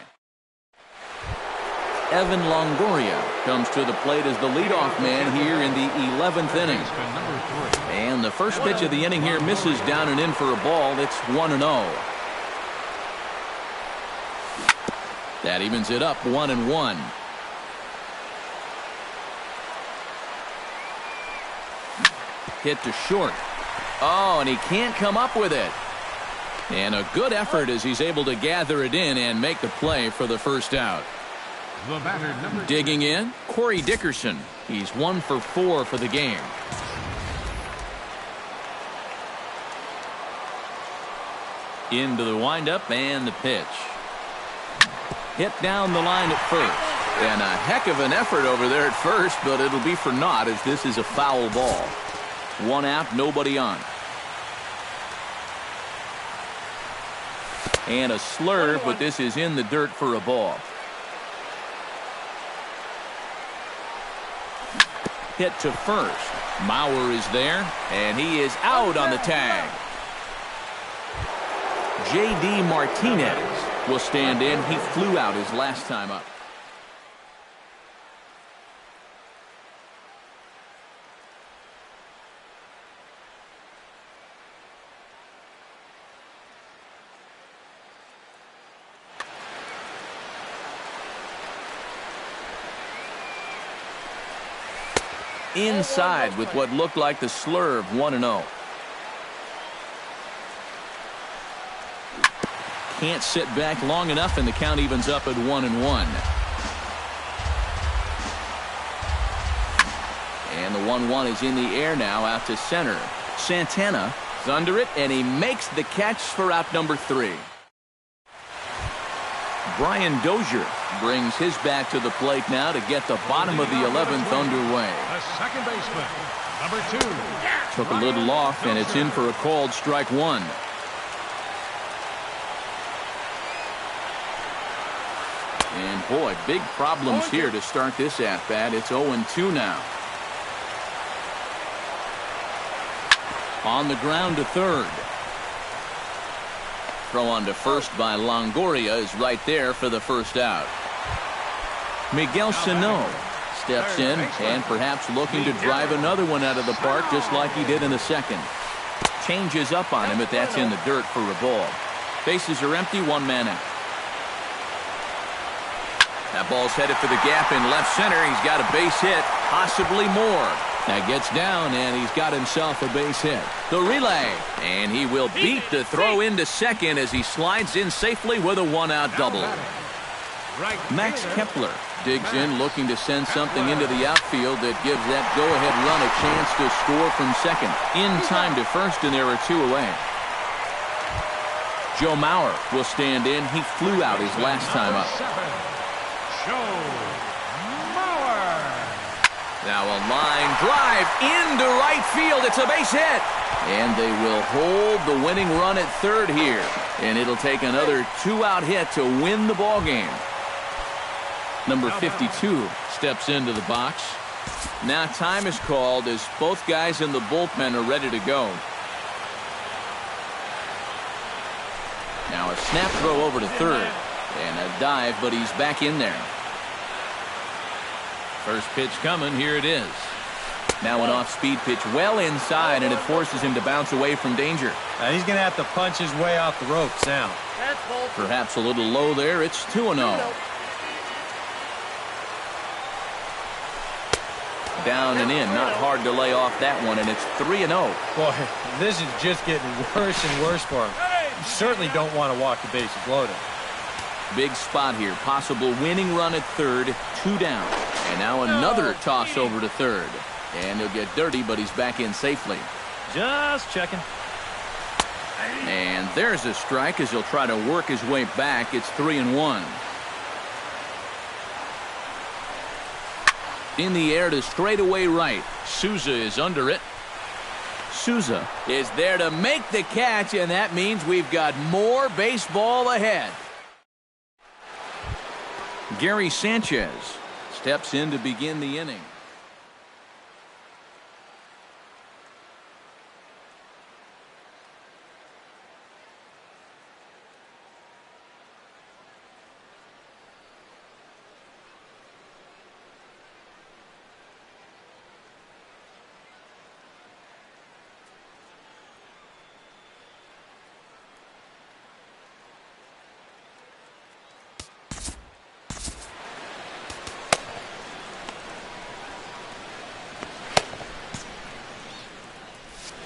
Evan Longoria comes to the plate as the leadoff man here in the 11th inning. And the first pitch of the inning here misses down and in for a ball. It's 1-0. That evens it up, 1-1. Hit to short. Oh, and he can't come up with it. And a good effort as he's able to gather it in and make the play for the first out. Digging in, Corey Dickerson. He's 1 for 4 for the game. Into the windup and the pitch. Hit down the line at first. And a heck of an effort over there at first, but it'll be for naught as this is a foul ball. 1 out, nobody on. And a slurve, but this is in the dirt for a ball. Hit to first. Mauer is there, and he is out on the tag. J.D. Martinez will stand in. He flew out his last time up. Inside with what looked like the slurve, 1-0. Can't sit back long enough, and the count evens up at 1-1. And the 1-1 is in the air now out to center. Santana is under it, and he makes the catch for out number 3. Brian Dozier brings his bat to the plate now to get the bottom of the 11th underway. The second baseman, number 2. Took a little off, and it's in for a called strike 1. And boy, big problems here to start this at-bat. It's 0-2 now. On the ground to third. Throw on to first by Longoria is right there for the first out. Miguel Sano steps in and perhaps looking to drive another one out of the park just like he did in the second. changes up on him, but that's in the dirt for a ball. Bases are empty, one man out. That ball's headed for the gap in left center. He's got a base hit, possibly more. That gets down, and he's got himself a base hit. The relay, and he will beat the throw into second as he slides in safely with a one-out double. Max Kepler digs in, looking to send something into the outfield that gives that go-ahead run a chance to score from second. In time to first, and there are two away. Joe Mauer will stand in. He flew out his last time up. Now a line drive into right field. It's a base hit. And they will hold the winning run at third here. And it'll take another two-out hit to win the ball game. Number 52 steps into the box. Now time is called as both guys in the bullpen are ready to go. Now a snap throw over to third. And a dive, but he's back in there. First pitch coming. Here it is. Now an off-speed pitch well inside, and it forces him to bounce away from danger. He's going to have to punch his way off the ropes now. Perhaps a little low there. It's 2-0. Down and in. Not hard to lay off that one, and it's 3-0. Boy, this is just getting worse and worse for him. You certainly don't want to walk the bases loaded. Big spot here. Possible winning run at third. 2 down. And now another toss over to third. And he'll get dirty, but he's back in safely. Just checking. And there's a strike as he'll try to work his way back. It's 3-1. In the air to straightaway right. Souza is under it. Souza is there to make the catch, and that means we've got more baseball ahead. Gary Sanchez steps in to begin the inning.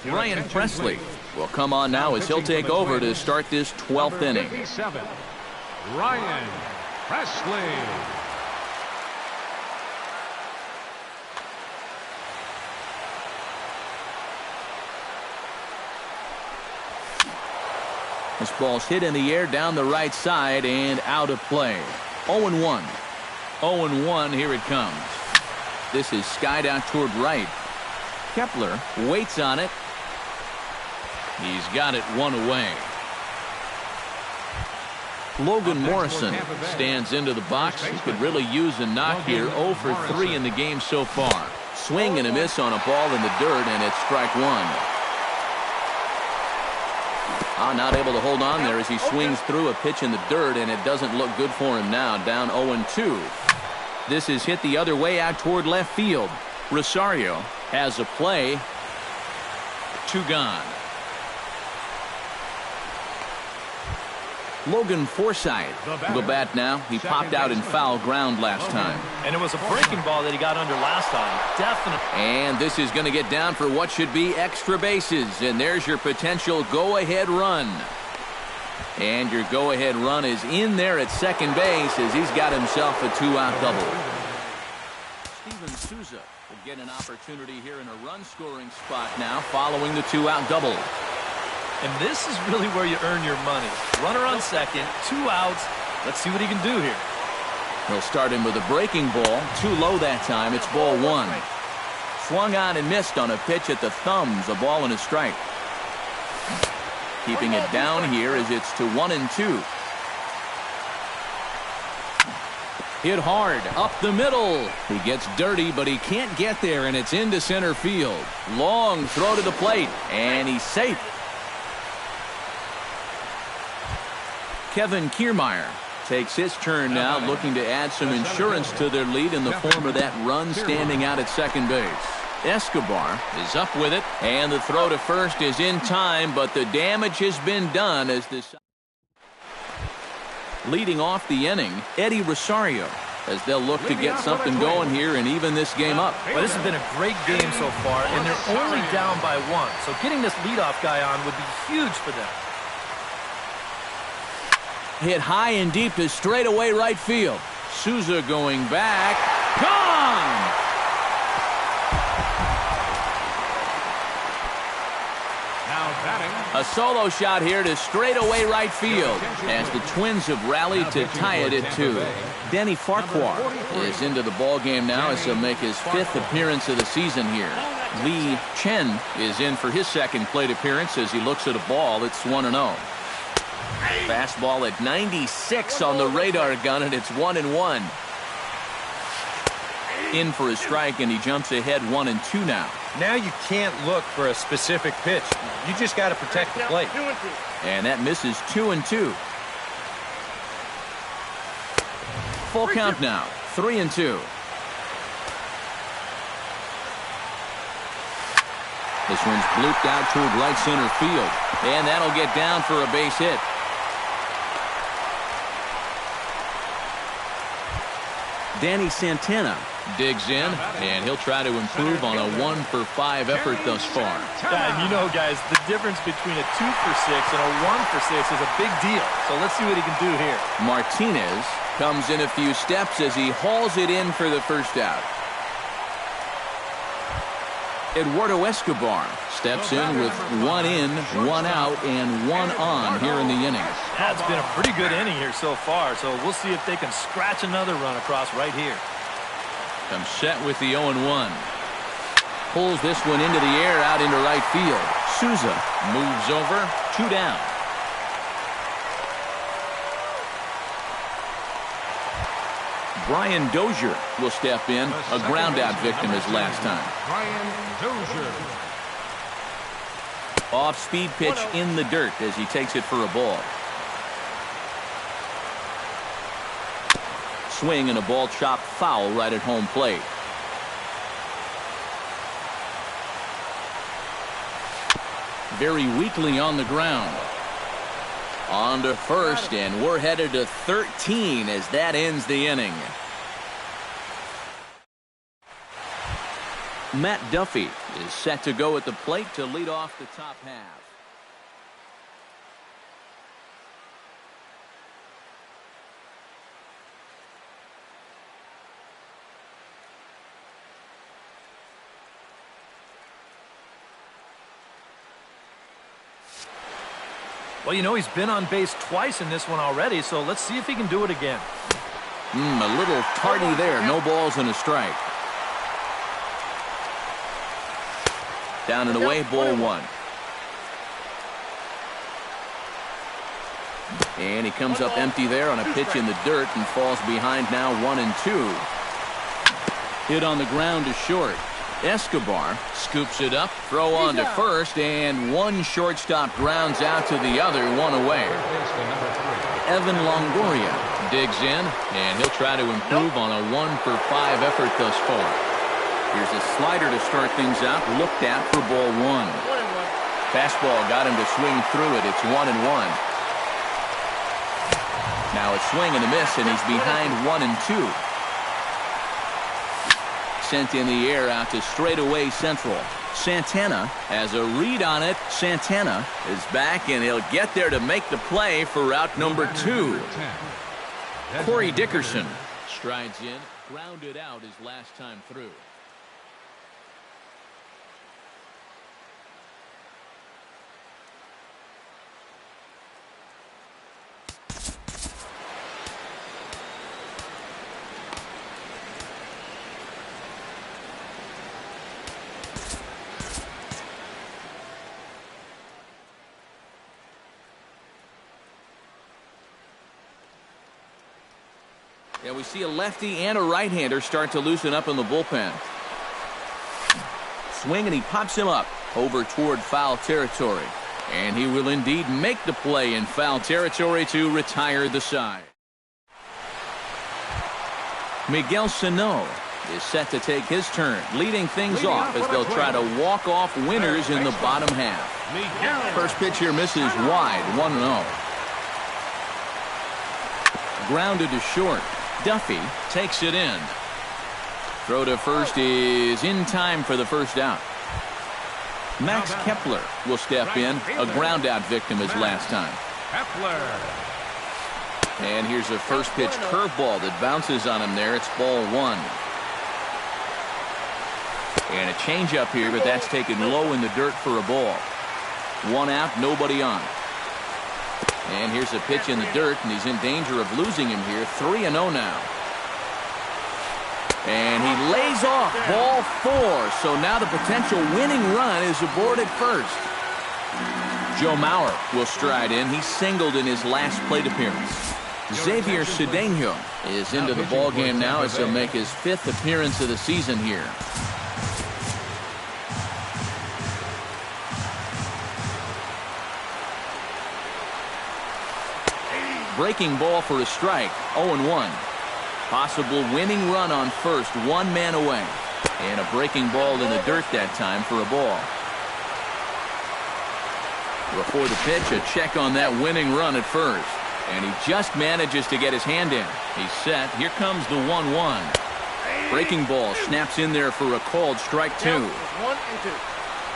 Ryan Presley will come on now as he'll take over to start this 12th inning. Ryan Presley. This ball's hit in the air down the right side and out of play. 0-1. 0-1, here it comes. This is skied out toward right. Kepler waits on it. He's got it one away. Logan Morrison stands into the box. He could really use a knock here. 0 for 3 in the game so far. Swing and a miss on a ball in the dirt, and it's strike one. Not able to hold on there as he swings through a pitch in the dirt, and it doesn't look good for him now. Down 0-2. This is hit the other way out toward left field. Rosario has a play. 2 gone. Logan Forsythe will bat now. He popped out in foul ground last time. And it was a breaking ball that he got under last time. Definitely. And this is going to get down for what should be extra bases. And there's your potential go-ahead run. And your go-ahead run is in there at second base as he's got himself a 2-out double. Steven Souza will get an opportunity here in a run-scoring spot now following the 2-out double. And this is really where you earn your money. Runner on second, 2 outs. Let's see what he can do here. He'll start him with a breaking ball. Too low that time. It's ball 1. Swung on and missed on a pitch at the thumbs. A ball and a strike. Keeping it down here as it's to 1-2. Hit hard up the middle. He gets dirty, but he can't get there, and it's into center field. Long throw to the plate, and he's safe. Kevin Kiermaier takes his turn now, looking to add some insurance to their lead in the form of that run standing out at second base. Escobar is up with it, and the throw to first is in time, but the damage has been done as this. Leading off the inning, Eddie Rosario, as they'll look to get something going here and even this game up. Well, this has been a great game so far, and they're only down by 1. So getting this leadoff guy on would be huge for them. Hit high and deep to straightaway right field. Souza going back. Gone! A solo shot here to straightaway right field as the Twins have rallied to tie it at 2. Denny Farquhar is into the ball game now as he'll make his 5th appearance of the season here. Lee Chen is in for his 2nd plate appearance as he looks at a ball. It's 1-0. Fastball at 96 on the radar gun, and it's 1-1. In for a strike, and he jumps ahead 1-2 now. Now you can't look for a specific pitch. You just got to protect the plate. And that misses 2-2. Full count now, 3-2. This one's blooped out toward right center field, and that'll get down for a base hit. Danny Santana digs in, and he'll try to improve on a 1-for-5 effort thus far. Yeah, and you know, guys, the difference between a 2-for-6 and a 1-for-6 is a big deal. So let's see what he can do here. Martinez comes in a few steps as he hauls it in for the first out. Eduardo Escobar steps in with 1 in, 1 out, and 1 on here in the inning. That's been a pretty good inning here so far, so we'll see if they can scratch another run across right here. Comes set with the 0-1. Pulls this one into the air out into right field. Souza moves over, 2 down. Brian Dozier will step in, a ground-out victim his last time. Brian Dozier. Off-speed pitch in the dirt as he takes it for a ball. Swing and a ball chopped foul right at home plate. Very weakly on the ground. On to first, and we're headed to 13 as that ends the inning. Matt Duffy is set to go at the plate to lead off the top half. Well, you know, he's been on base twice in this one already, so let's see if he can do it again. A little tardy there. No balls and a strike. Down and away, ball 1. And he comes up empty there on a pitch in the dirt and falls behind now 1-2. Hit on the ground to short. Escobar scoops it up, throw on to first, and one shortstop grounds out to the other, 1 away. Evan Longoria digs in, and he'll try to improve on a 1-for-5 effort thus far. Here's a slider to start things out, looked at for ball 1. Fastball got him to swing through it. It's 1-1. Now a swing and a miss, and he's behind 1-2. Sent in the air out to straightaway central. Santana has a read on it. Santana is back, and he'll get there to make the play for route number 2. Corey Dickerson strides in, grounded out his last time through. Yeah, we see a lefty and a right-hander start to loosen up in the bullpen. Swing, and he pops him up over toward foul territory. And he will indeed make the play in foul territory to retire the side. Miguel Sano is set to take his turn, leading things off as they'll try to walk off winners in the bottom half. First pitch here misses wide, 1-0. Grounded to short. Duffy takes it in. Throw to first is in time for the first out. Max Kepler will step in. A ground out victim his last time. And here's a first pitch curveball that bounces on him there. It's ball 1. And a changeup here, but that's taken low in the dirt for a ball. 1 out, nobody on. And here's a pitch in the dirt, and he's in danger of losing him here. 3-0 now. And he lays off ball 4. So now the potential winning run is aboard at first. Joe Mauer will stride in. He singled in his last plate appearance. Xavier Cedeno is into the ballgame now as he'll make his 5th appearance of the season here. Breaking ball for a strike. 0-1. Possible winning run on first. 1 man away. And a breaking ball in the dirt that time for a ball. Before the pitch, a check on that winning run at first. And he just manages to get his hand in. He's set. Here comes the 1-1. Breaking ball snaps in there for a called strike 2.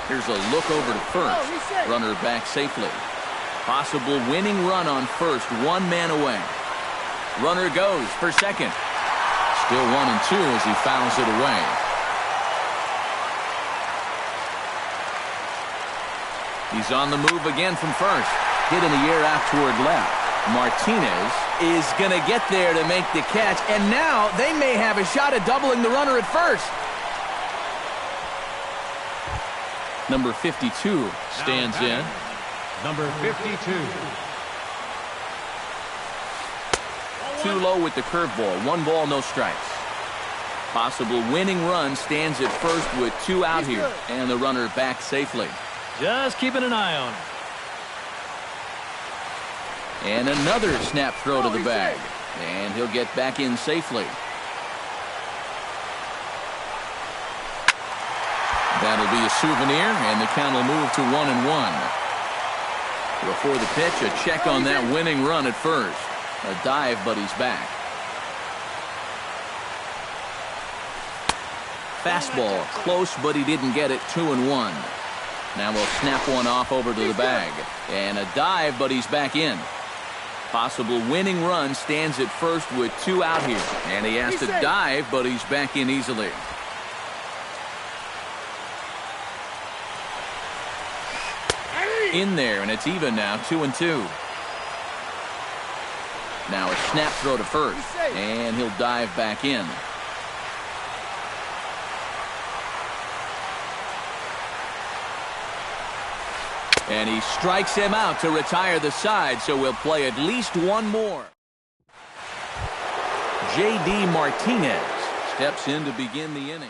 Here's a look over to first. Runner back safely. Possible winning run on first. 1 man away. Runner goes for second. Still 1-2 as he fouls it away. He's on the move again from first. Hit in the air out toward left. Martinez is going to get there to make the catch. And now they may have a shot at doubling the runner at first. Number 52 stands in. Number 52. Too low with the curveball. 1 ball, no strikes. Possible winning run stands at first with 2 out here. And the runner back safely. Just keeping an eye on him. And another snap throw to the bag. And he'll get back in safely. That'll be a souvenir, and the count will move to 1-1. Before the pitch, a check on that winning run at first. A dive, but he's back. Fastball, close, but he didn't get it. 2-1. Now we'll snap one off over to the bag. And a dive, but he's back in. Possible winning run stands at first with 2 out here. And he has to dive, but he's back in easily. In there, and it's even now, 2-2. Now a snap throw to first, and he'll dive back in. And he strikes him out to retire the side, so we'll play at least 1 more. J.D. Martinez steps in to begin the inning.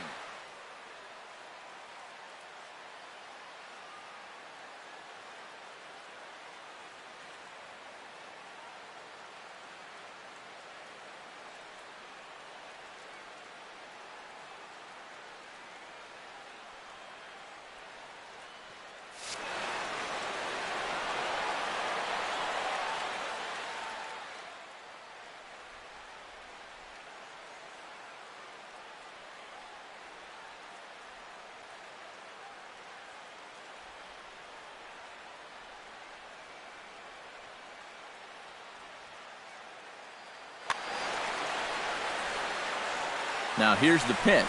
Now here's the pitch.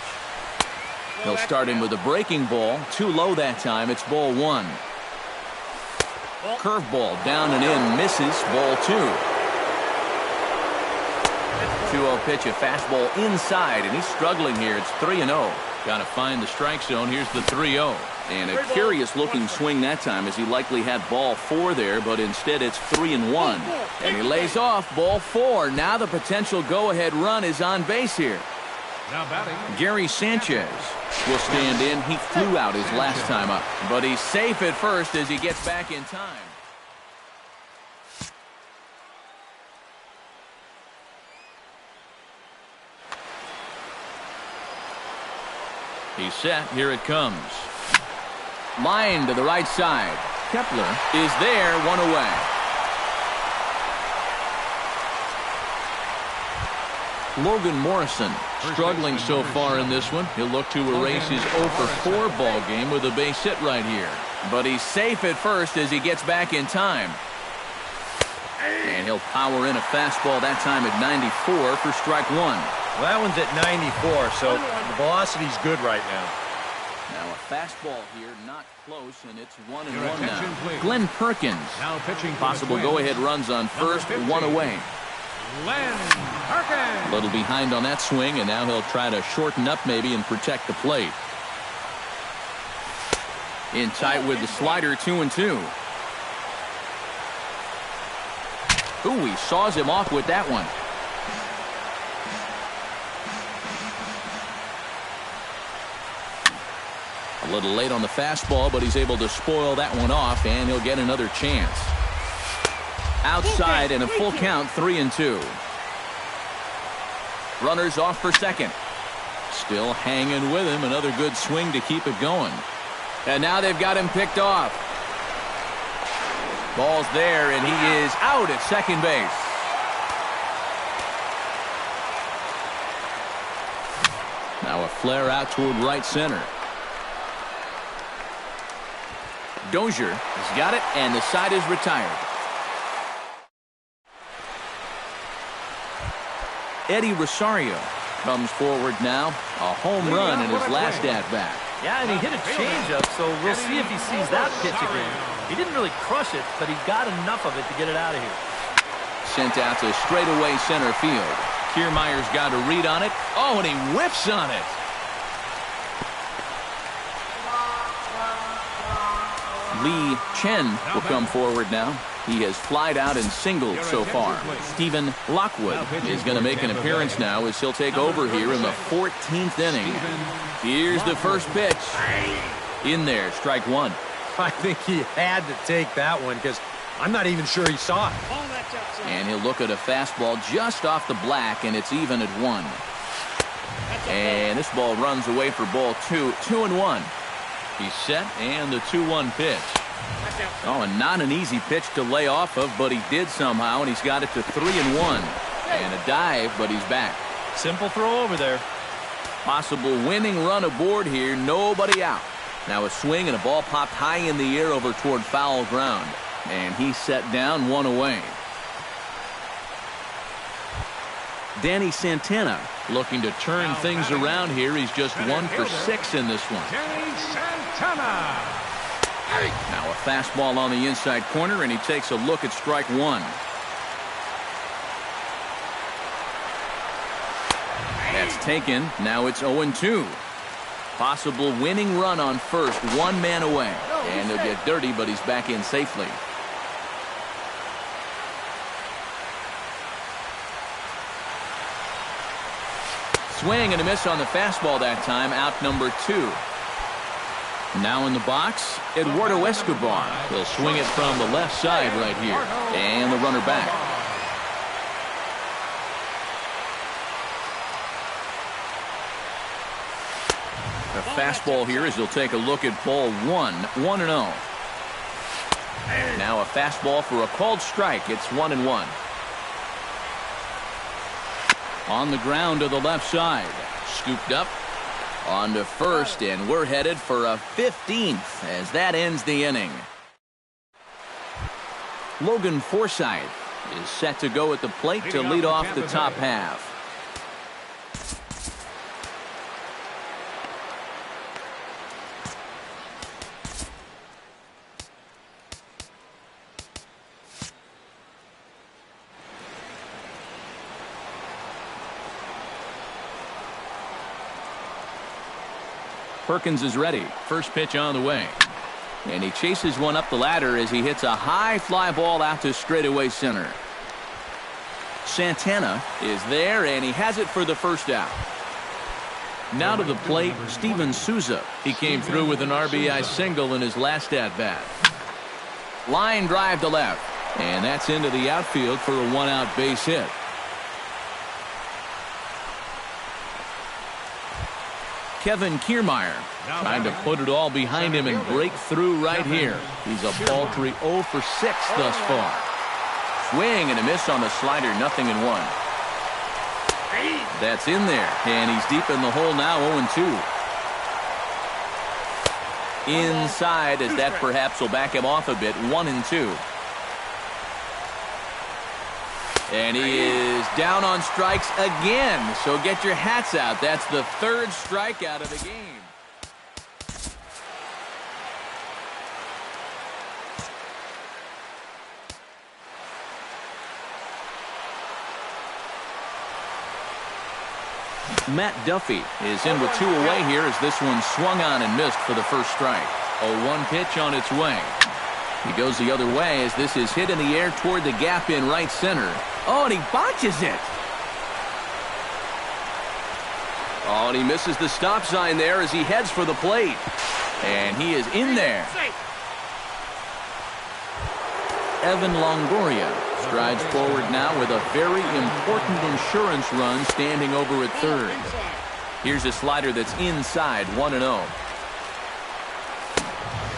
He'll start him with a breaking ball. Too low that time. It's ball 1. Curveball down and in. Misses. Ball 2. 2-0 pitch. A fastball inside. And he's struggling here. It's 3-0. Got to find the strike zone. Here's the 3-0. And a curious looking swing that time as he likely had ball 4 there. But instead it's 3-1. And he lays off ball 4. Now the potential go-ahead run is on base here. Now batting, Gary Sanchez will stand in. He flew out his last time up, but he's safe at first as he gets back in time. He's set. Here it comes. Line to the right side. Kepler is there, one away. Logan Morrison struggling so far in this one. He'll look to erase his 0 for 4 ball game with a base hit right here. But he's safe at first as he gets back in time. And he'll power in a fastball that time at 94 for strike 1. Well, that one's at 94, so the velocity's good right now. Now a fastball here, not close, and it's 1-1 attention, now. please. Glenn Perkins. Now pitching. Possible go-ahead runs on first, 1 away. Glenn Perkins. A little behind on that swing, and now he'll try to shorten up maybe and protect the plate. In tight with the slider, 2-2. Ooh, he saws him off with that one. A little late on the fastball, but he's able to spoil that one off, and he'll get another chance. Outside and a full count, 3-2. Runners off for second. Still hanging with him. Another good swing to keep it going. And now they've got him picked off. Ball's there, and he is out at second base. Now a flare out toward right center. Dozier has got it, and the side is retired. Eddie Rosario comes forward now. A home run in his last at-bat. Yeah, and he hit a changeup, so we'll see if he sees that pitch again. He didn't really crush it, but he got enough of it to get it out of here. Sent out to straightaway center field. Kiermaier's got a read on it. Oh, and he whiffs on it. Lee Chen will come forward now. He has flied out and singled so far. Stephen Lockwood is going to make an appearance now as he'll take over here in the 14th inning. Here's the first pitch. In there, strike 1. I think he had to take that one because I'm not even sure he saw it. And he'll look at a fastball just off the black, and it's even at 1. And this ball runs away for ball 2. 2-1. He's set, and the 2-1 pitch. Oh, and not an easy pitch to lay off of, but he did somehow, and he's got it to 3-1. And a dive, but he's back. Simple throw over there. Possible winning run aboard here, nobody out. Now a swing and a ball popped high in the air over toward foul ground. And he's set down, 1 away. Danny Santana looking to turn things around here. He's just 1 for 6 in this one. Danny Santana. Now a fastball on the inside corner, and he takes a look at strike 1. That's taken. Now it's 0-2. Possible winning run on first, 1 man away. And he'll get dirty, but he's back in safely. Swing and a miss on the fastball that time. Out number 2. Now in the box, Eduardo Escobar. He'll swing it from the left side right here. And the runner back. A fastball here as he'll take a look at ball 1. 1-0. Now a fastball for a called strike. It's 1-1. On the ground to the left side. Scooped up. On to first, and we're headed for a 15th as that ends the inning. Logan Forsythe is set to go at the plate to lead off the top half. Perkins is ready. First pitch on the way. And he chases one up the ladder as he hits a high fly ball out to straightaway center. Santana is there, and he has it for the first out. Now to the plate, Steven Souza. He came through with an RBI single in his last at-bat. Line drive to left. And that's into the outfield for a 1-out base hit. Kevin Kiermaier, trying to put it all behind him and break through right here. He's a paltry 0 for 6 thus far. Swing and a miss on the slider, 0-1. That's in there, and he's deep in the hole now, 0-2. Inside, as that perhaps will back him off a bit, 1-2. And he is down on strikes again, so get your hats out. That's the 3rd strikeout of the game. Matt Duffy is in with 2 away here as this one swung on and missed for the 1st strike. A 1 pitch on its way. He goes the other way as this is hit in the air toward the gap in right center. Oh, and he botches it. Oh, and he misses the stop sign there as he heads for the plate. And he is in there. Evan Longoria strides forward now with a very important insurance run standing over at 3rd. Here's a slider that's inside, 1-0.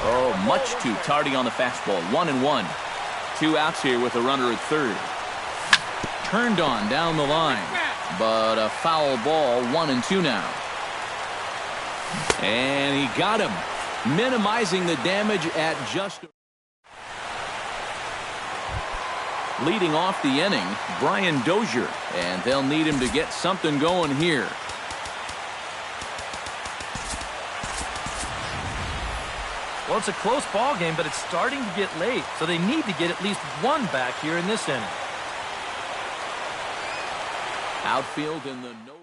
Oh, much too tardy on the fastball, 1-1. 2 outs here with a runner at 3rd. Turned on down the line, but a foul ball, 1-2 now. And he got him, minimizing the damage at just... Leading off the inning, Brian Dozier, and they'll need him to get something going here. Well, it's a close ball game, but it's starting to get late, so they need to get at least 1 back here in this inning. Outfield in the no